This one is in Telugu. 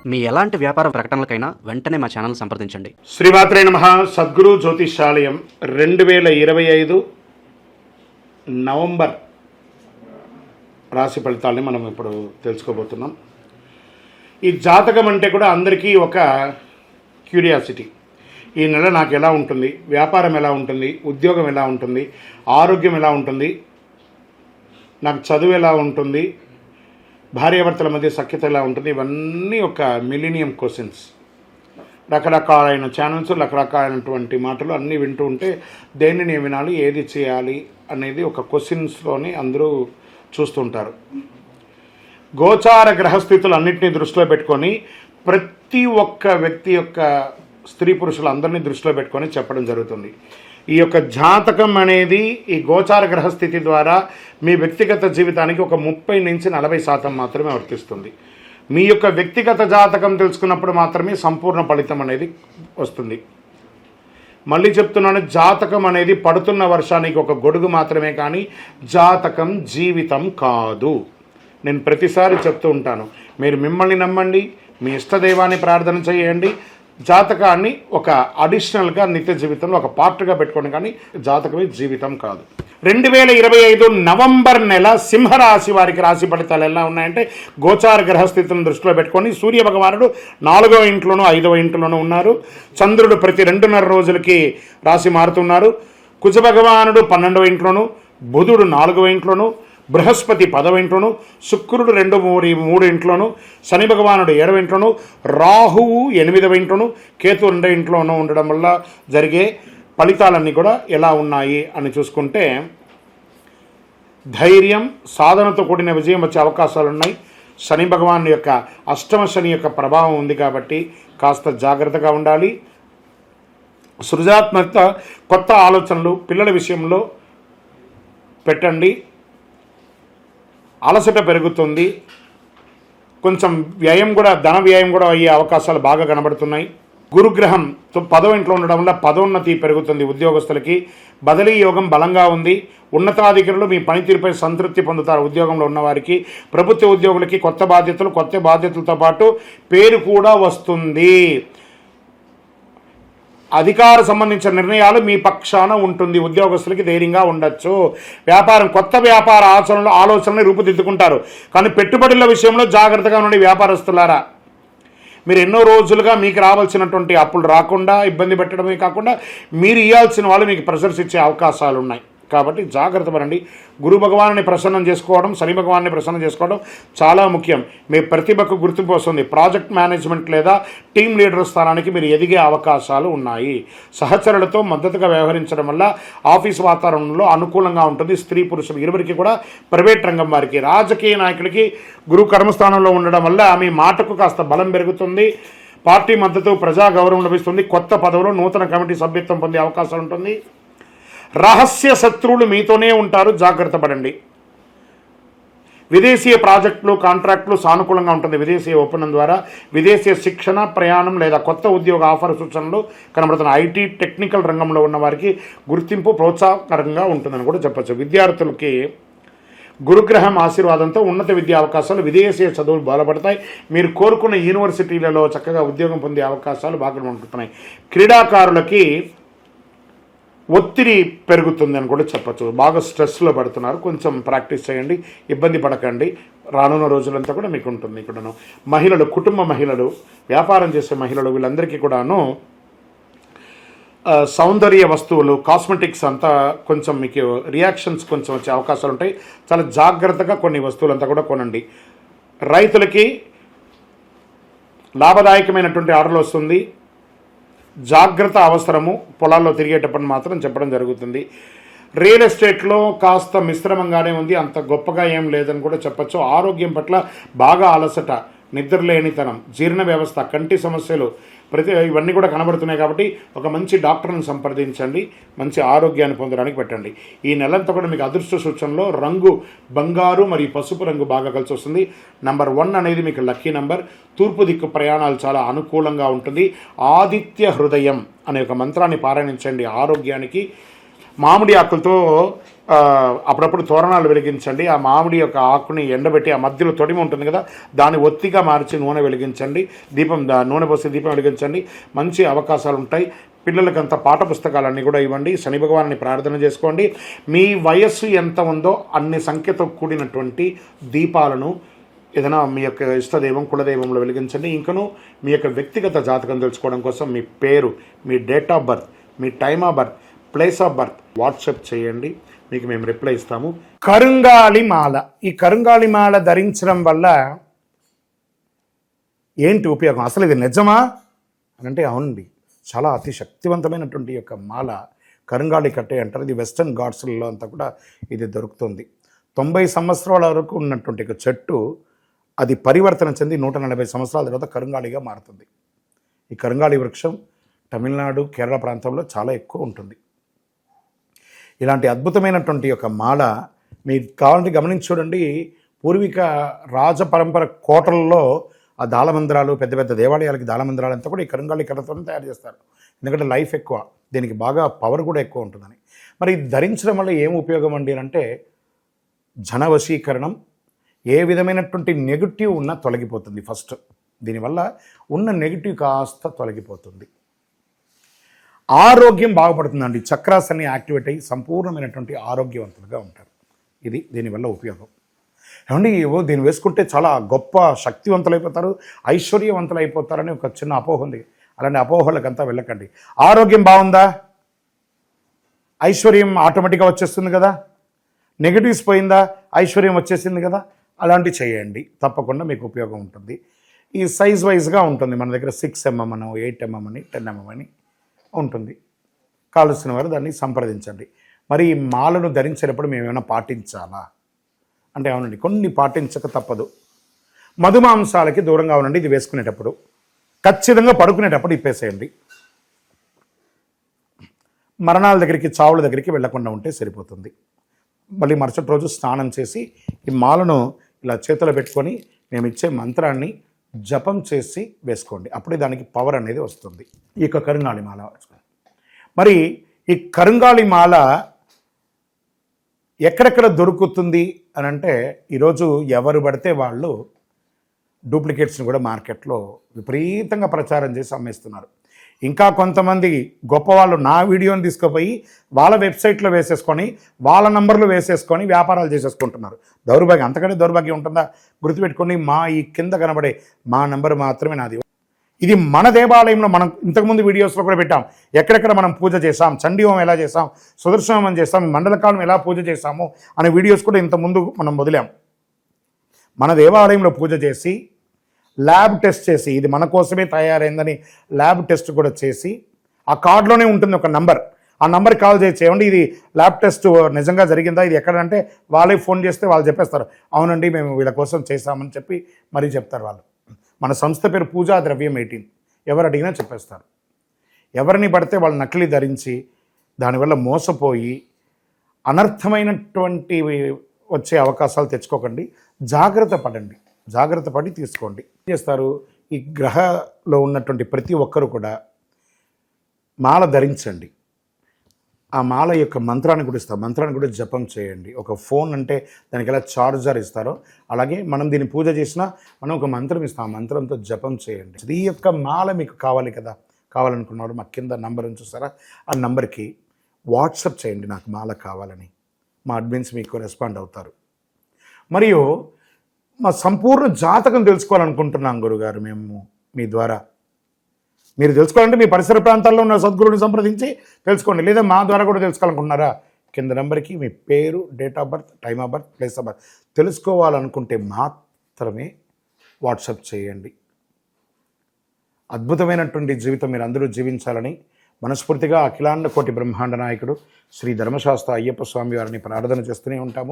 మీ ఎలాంటి వ్యాపార ప్రకటనలకైనా వెంటనే మా ఛానల్ సంప్రదించండి. శ్రీమాత్రే నమః. సద్గురు జ్యోతిషాలయం 2025 నవంబర్ రాశి ఫలితాలని మనం ఇప్పుడు తెలుసుకోబోతున్నాం. ఈ జాతకం అంటే కూడా అందరికీ ఒక క్యూరియాసిటీ. ఈ నెల నాకు ఎలా ఉంటుంది, వ్యాపారం ఎలా ఉంటుంది, ఉద్యోగం ఎలా ఉంటుంది, ఆరోగ్యం ఎలా ఉంటుంది, నాకు చదువు ఎలా ఉంటుంది, భార్యాభర్తల మధ్య సఖ్యత ఎలా ఉంటుంది, ఇవన్నీ ఒక మిలీనియం క్వశ్చన్స్. రకరకాలైన ఛానల్స్, రకరకాలైనటువంటి మాటలు అన్నీ వింటూ ఉంటే దేన్ని నేను వినాలి, ఏది చేయాలి అనేది ఒక క్వశ్చన్స్లోని అందరూ చూస్తుంటారు. గోచార గ్రహస్థితులు అన్నింటినీ దృష్టిలో పెట్టుకొని ప్రతి ఒక్క వ్యక్తి యొక్క స్త్రీ పురుషులందరినీ దృష్టిలో పెట్టుకొని చెప్పడం జరుగుతుంది. ఈ యొక్క జాతకం అనేది ఈ గోచార గ్రహస్థితి ద్వారా మీ వ్యక్తిగత జీవితానికి ఒక 30 నుంచి 40% మాత్రమే వర్తిస్తుంది. మీ యొక్క వ్యక్తిగత జాతకం తెలుసుకున్నప్పుడు మాత్రమే సంపూర్ణ ఫలితం అనేది వస్తుంది. మళ్ళీ చెప్తున్నాను, జాతకం అనేది పడుతున్న వర్షానికి ఒక గొడుగు మాత్రమే, కానీ జాతకం జీవితం కాదు. నేను ప్రతిసారి చెప్తూ ఉంటాను, మీరు మిమ్మల్ని నమ్మండి, మీ ఇష్టదైవాన్ని ప్రార్థన చేయండి, జాతకాన్ని ఒక అడిషనల్గా నిత్య జీవితంలో ఒక పార్ట్గా పెట్టుకోండి, కానీ జాతకమే జీవితం కాదు. 2025 నవంబర్ నెల సింహరాశి వారికి రాశి ఫలితాలు ఎలా ఉన్నాయంటే, గోచార గ్రహస్థితులను దృష్టిలో పెట్టుకొని సూర్య భగవానుడు 4వ ఇంట్లోనూ 5వ ఇంట్లోనూ ఉన్నారు. చంద్రుడు ప్రతి 2.5 రోజులకి రాశి మారుతున్నారు. కుజ భగవానుడు 12వ ఇంట్లోనూ, బుధుడు 4వ ఇంట్లోనూ, బృహస్పతి 10వ ఇంట్లోనూ, శుక్రుడు 2, 3 ఇంట్లోనూ, శని భగవానుడు 7వ ఇంట్లోనూ, రాహువు 8వ ఇంట్లోనూ, కేతు 2 ఇంట్లోనూ ఉండడం వల్ల జరిగే ఫలితాలన్నీ కూడా ఎలా ఉన్నాయి అని చూసుకుంటే, ధైర్యం, సాధనతో కూడిన విజయం వచ్చే అవకాశాలు ఉన్నాయి. శని భగవాన్ యొక్క అష్టమ శని యొక్క ప్రభావం ఉంది కాబట్టి కాస్త జాగ్రత్తగా ఉండాలి. సృజనాత్మకత, కొత్త ఆలోచనలు పిల్లల విషయంలో పెట్టండి. అలసట పెరుగుతుంది. కొంచెం వ్యయం కూడా, ధన వ్యయం కూడా అయ్యే అవకాశాలు బాగా కనబడుతున్నాయి. గురుగ్రహం 10వ ఇంట్లో ఉండడం వల్ల పదోన్నతి పెరుగుతుంది. ఉద్యోగస్తులకి బదిలీ యోగం బలంగా ఉంది. ఉన్నతాధికారులు మీ పనితీరుపై సంతృప్తి పొందుతారు. ఉద్యోగంలో ఉన్నవారికి, ప్రభుత్వ ఉద్యోగులకి కొత్త బాధ్యతలతో పాటు పేరు కూడా వస్తుంది. అధికార సంబంధించిన నిర్ణయాలు మీ పక్షాన ఉంటుంది. ఉద్యోగస్తులకి ధైర్యంగా ఉండొచ్చు. కొత్త వ్యాపార ఆలోచనలు రూపుదిద్దుకుంటారు. కానీ పెట్టుబడుల విషయంలో జాగ్రత్తగా ఉండండి వ్యాపారస్తులారా. మీరు ఎన్నో రోజులుగా మీకు రావాల్సినటువంటి అప్పులు రాకుండా ఇబ్బంది పెట్టడమే కాకుండా మీరు ఇవ్వాల్సిన వాళ్ళు మీకు ప్రెషర్స్ ఇచ్చే అవకాశాలు ఉన్నాయి. కాబట్టి జాగ్రత్త పడండి. గురు భగవాన్ని ప్రసన్నం చేసుకోవడం, శని భగవాన్ని ప్రసన్నం చేసుకోవడం చాలా ముఖ్యం. మీ ప్రతిభకు గుర్తింపు వస్తుంది. ప్రాజెక్ట్ మేనేజ్మెంట్ లేదా టీం లీడర్ స్థానానికి మీరు ఎదిగే అవకాశాలు ఉన్నాయి. సహచరులతో మద్దతుగా వ్యవహరించడం వల్ల ఆఫీస్ వాతావరణంలో అనుకూలంగా ఉంటుంది. స్త్రీ పురుషులు ఇరువురికి కూడా, ప్రైవేట్ రంగం వారికి, రాజకీయ నాయకులకి గురు కర్మస్థానంలో ఉండడం వల్ల మీ మాటకు కాస్త బలం పెరుగుతుంది. పార్టీ మద్దతు, ప్రజా గౌరవం లభిస్తుంది. కొత్త పదవులు, నూతన కమిటీ సభ్యత్వం పొందే అవకాశం ఉంటుంది. రహస్య శత్రువులు మీతోనే ఉంటారు, జాగ్రత్త పడండి. విదేశీయ ప్రాజెక్టులు, కాంట్రాక్టులు సానుకూలంగా ఉంటుంది. విదేశీయ ఒప్పందం ద్వారా విదేశీయ శిక్షణ, ప్రయాణం లేదా కొత్త ఉద్యోగ ఆఫర్ సూచనలు కనబడుతున్న ఐటీ, టెక్నికల్ రంగంలో ఉన్న వారికి గుర్తింపు ప్రోత్సాహకరంగా ఉంటుందని కూడా చెప్పచ్చు. విద్యార్థులకి గురుగ్రహం ఆశీర్వాదంతో ఉన్నత విద్యా అవకాశాలు, విదేశీయ చదువులు బలపడతాయి. మీరు కోరుకున్న యూనివర్సిటీలలో చక్కగా ఉద్యోగం పొందే అవకాశాలు బాగా ఉంటున్నాయి. క్రీడాకారులకి ఒత్తిడి పెరుగుతుంది అని కూడా చెప్పచ్చు. బాగా స్ట్రెస్లో పడుతున్నారు. కొంచెం ప్రాక్టీస్ చేయండి, ఇబ్బంది పడకండి. రానున్న రోజులంతా కూడా మీకు ఉంటుంది. ఇక్కడను మహిళలు, కుటుంబ మహిళలు, వ్యాపారం చేసే మహిళలు, వీళ్ళందరికీ కూడాను సౌందర్య వస్తువులు, కాస్మెటిక్స్ అంతా కొంచెం మీకు రియాక్షన్స్ కొంచెం వచ్చే అవకాశాలు ఉంటాయి. చాలా జాగ్రత్తగా కొన్ని వస్తువులంతా కూడా కొనండి. రైతులకి లాభదాయకమైనటువంటి ఆర్డర్లు వస్తుంది. జాగ్రత్త అవసరము. పొలాల్లో తిరిగేటప్పుడు మాత్రం చెప్పడం జరుగుతుంది. రియల్ ఎస్టేట్లో కాస్త మిశ్రమంగానే ఉంది, అంత గొప్పగా ఏం లేదని కూడా చెప్పచ్చు. ఆరోగ్యం పట్ల బాగా అలసట, నిద్రలేనితనం, జీర్ణ వ్యవస్థ, కంటి సమస్యలు ఇవన్నీ కూడా కనబడుతున్నాయి. కాబట్టి ఒక మంచి డాక్టర్ని సంప్రదించండి. మంచి ఆరోగ్యాన్ని పొందడానికి పెట్టండి. ఈ నెలంతా కూడా మీకు అదృష్ట సూచనలో రంగు బంగారు మరియు పసుపు రంగు బాగా కలిసి వస్తుంది. నంబర్ 1 అనేది మీకు లక్కీ నంబర్. తూర్పు దిక్కు ప్రయాణాలు చాలా అనుకూలంగా ఉంటుంది. ఆదిత్య హృదయం అనే ఒక మంత్రాన్ని పారాయణించండి. ఆరోగ్యానికి మామిడి ఆకులతో అప్పుడప్పుడు తోరణాలు వెలిగించండి. ఆ మామిడి యొక్క ఆకుని ఎండబెట్టి ఆ మధ్యలో తొడిమ ఉంటుంది కదా, దాన్ని ఒత్తిగా మార్చి నూనె వెలిగించండి. నూనె పోసి దీపం వెలిగించండి. మంచి అవకాశాలు ఉంటాయి. పిల్లలకంత పాఠ పుస్తకాలన్నీ కూడా ఇవ్వండి. శని భగవాన్ని ప్రార్థన చేసుకోండి. మీ వయస్సు ఎంత ఉందో అన్ని సంఖ్యతో కూడినటువంటి దీపాలను ఏదైనా మీ యొక్క ఇష్టదైవం కులదైవంలో వెలిగించండి. ఇంకను మీ యొక్క వ్యక్తిగత జాతకం తెలుసుకోవడం కోసం మీ పేరు, మీ డేట్ ఆఫ్ బర్త్, మీ time of birth, place of birth WhatsApp చేయండి. మీకు మేము రిప్లై ఇస్తాము. కరుంగాలి మాల. ఈ కరుంగాలి మాల ధరించడం వల్ల ఏంటి ఉపయోగం? అసలు ఇది నిజమా అని అంటే అవునండి, చాలా అతి శక్తివంతమైనటువంటి యొక్క మాల కరుంగాలి కట్టే అంటారు. ఇది వెస్టర్న్ ఘాట్స్లలో అంతా కూడా ఇది దొరుకుతుంది. 90 సంవత్సరాల వరకు ఉన్నటువంటి ఒక చెట్టు అది పరివర్తన చెంది 140 సంవత్సరాల తర్వాత కరుంగాలిగా మారుతుంది. ఈ కరుంగాలి వృక్షం తమిళనాడు, కేరళ ప్రాంతంలో చాలా ఎక్కువ ఉంటుంది. ఇలాంటి అద్భుతమైనటువంటి యొక్క మాల మీరు కావాలంటే గమనించి చూడండి. పూర్వీక రాజ పరంపర కోటలలో ఆ దాళమందిరాలు, పెద్ద పెద్ద దేవాలయాలకి దాళమందిరాలు అంతా కూడా ఈ కరుంగాలి కర్రతోనే తయారు చేస్తారు. ఎందుకంటే లైఫ్ ఎక్కువ, దీనికి బాగా పవర్ కూడా ఎక్కువ ఉంటుందని. మరి ఇది ధరించడం వల్ల ఏం ఉపయోగం అండి అంటే జన వశీకరణం, ఏ విధమైనటువంటి నెగిటివ్ ఉన్నా తొలగిపోతుంది. ఫస్ట్ దీనివల్ల ఉన్న నెగిటివ్ కాస్త తొలగిపోతుంది. ఆరోగ్యం బాగుపడుతుందండి. చక్రాస్ అన్ని యాక్టివేట్ అయ్యి సంపూర్ణమైనటువంటి ఆరోగ్యవంతులుగా ఉంటారు. ఇది దీనివల్ల ఉపయోగం. ఏమండి దీన్ని వేసుకుంటే చాలా గొప్ప శక్తివంతులైపోతారు, ఐశ్వర్యవంతులైపోతారని ఒక చిన్న అపోహ ఉంది. అలాంటి అపోహలకంతా వెళ్ళకండి. ఆరోగ్యం బాగుందా, ఐశ్వర్యం ఆటోమేటిక్గా వచ్చేస్తుంది కదా. నెగిటివ్స్ పోయిందా, ఐశ్వర్యం వచ్చేసింది కదా. అలాంటివి చేయండి, తప్పకుండా మీకు ఉపయోగం ఉంటుంది. ఈ సైజ్ వైజ్గా ఉంటుంది. మన దగ్గర 6 mm అని, 8 mm అని, 10 mm అని ఉంటుంది. కావలసిన వారు దాన్ని సంప్రదించండి. మరి ఈ మాలను ధరించేటప్పుడు మేము ఏమైనా పాటించాలా అంటే అవునండి, కొన్ని పాటించక తప్పదు. మధుమాంసాలకి దూరంగా ఉండండి. ఇది వేసుకునేటప్పుడు ఖచ్చితంగా పడుకునేటప్పుడు ఇప్పేసేయండి. మరణాల దగ్గరికి, చావుల దగ్గరికి వెళ్లకుండా ఉంటే సరిపోతుంది. మళ్ళీ మరుసటి రోజు స్నానం చేసి ఈ మాలను ఇలా చేతిలో పెట్టుకొని మేము ఇచ్చే మంత్రాన్ని జపం చేసి వేసుకోండి. అప్పుడే దానికి పవర్ అనేది వస్తుంది. ఈ యొక్క కరుంగాలి మాల. మరి ఈ కరుంగాలి మాల ఎక్కడెక్కడ దొరుకుతుంది అని అంటే ఈరోజు ఎవరు పడితే వాళ్ళు డూప్లికేట్స్ని కూడా మార్కెట్లో విపరీతంగా ప్రచారం చేసి అమ్మేస్తున్నారు. ఇంకా కొంతమంది గొప్పవాళ్ళు నా వీడియోని తీసుకుపోయి వాళ్ళ వెబ్సైట్లో వేసేసుకొని వాళ్ళ నంబర్లు వేసేసుకొని వ్యాపారాలు చేసేసుకుంటున్నారు. దౌర్భాగ్యం, అంతకంటే దౌర్భాగ్యం ఉంటుందా? గుర్తుపెట్టుకొని ఈ కింద కనబడే మా నంబర్ మాత్రమే నాది. ఇది మన దేవాలయంలో మనం ఇంతకుముందు వీడియోస్లో కూడా పెట్టాం. ఎక్కడెక్కడ మనం పూజ చేసాం, చండీహోమం ఎలా చేసాం, సుదర్శనం చేసాం, మండలకాలం ఎలా పూజ చేసాము అనే వీడియోస్ కూడా ఇంతకుముందు మనం వదిలాం. మన దేవాలయంలో పూజ చేసి ల్యాబ్ టెస్ట్ చేసి ఇది మన కోసమే తయారైందని ల్యాబ్ టెస్ట్ కూడా చేసి ఆ కార్డులోనే ఉంటుంది ఒక నంబర్. ఆ నంబర్కి కాల్ చేయండి, ఇది ల్యాబ్ టెస్ట్ నిజంగా జరిగిందా, ఇది ఎక్కడంటే వాళ్ళే ఫోన్ చేస్తే వాళ్ళు చెప్పేస్తారు, అవునండి మేము వీళ్ళ కోసం చేశామని చెప్పి మరీ చెప్తారు వాళ్ళు. మన సంస్థ పేరు పూజా ద్రవ్యం 18. ఎవరు అడిగినా చెప్పేస్తారు. ఎవరిని పడితే వాళ్ళు నకిలీ ధరించి దానివల్ల మోసపోయి అనర్థమైనటువంటి వచ్చే అవకాశాలు తెచ్చుకోకండి. జాగ్రత్త పడండి, జాగ్రత్త పడి తీసుకోండి. ఏం చేస్తారు, ఈ గ్రహలో ఉన్నటువంటి ప్రతి ఒక్కరు కూడా మాల ధరించండి. ఆ మాల యొక్క మంత్రాన్ని కూడా ఇస్తాం, మంత్రాన్ని కూడా జపం చేయండి. ఒక ఫోన్ అంటే దానికి ఎలా చార్జర్ ఇస్తారో అలాగే మనం దీన్ని పూజ చేసినా మనం ఒక మంత్రం ఇస్తాం, ఆ మంత్రంతో జపం చేయండి. ఈ యొక్క మాల మీకు కావాలి కదా, కావాలనుకున్నవాడు మా కింద నంబర్ చూస్తారా, ఆ నంబర్కి వాట్సాప్ చేయండి నాకు మాల కావాలని. మా అడ్మిన్స్ మీకు రెస్పాండ్ అవుతారు. మరియు మా సంపూర్ణ జాతకం తెలుసుకోవాలనుకుంటున్నాం గురుగారు మేము మీ ద్వారా. మీరు తెలుసుకోవాలంటే మీ పరిసర ప్రాంతాల్లో ఉన్న సద్గురుని సంప్రదించి తెలుసుకోండి, లేదా మా ద్వారా కూడా తెలుసుకోవాలనుకుంటున్నారా, కింద నెంబర్కి మీ పేరు, date of birth, time of birth, place of birth తెలుసుకోవాలనుకుంటే మాత్రమే వాట్సాప్ చేయండి. అద్భుతమైనటువంటి జీవితం మీరు అందరూ జీవించాలని మనస్ఫూర్తిగా అఖిలాండ కోటి బ్రహ్మాండ నాయకుడు శ్రీ ధర్మశాస్త్ర అయ్యప్ప స్వామి వారిని ప్రార్థన చేస్తూనే ఉంటాము.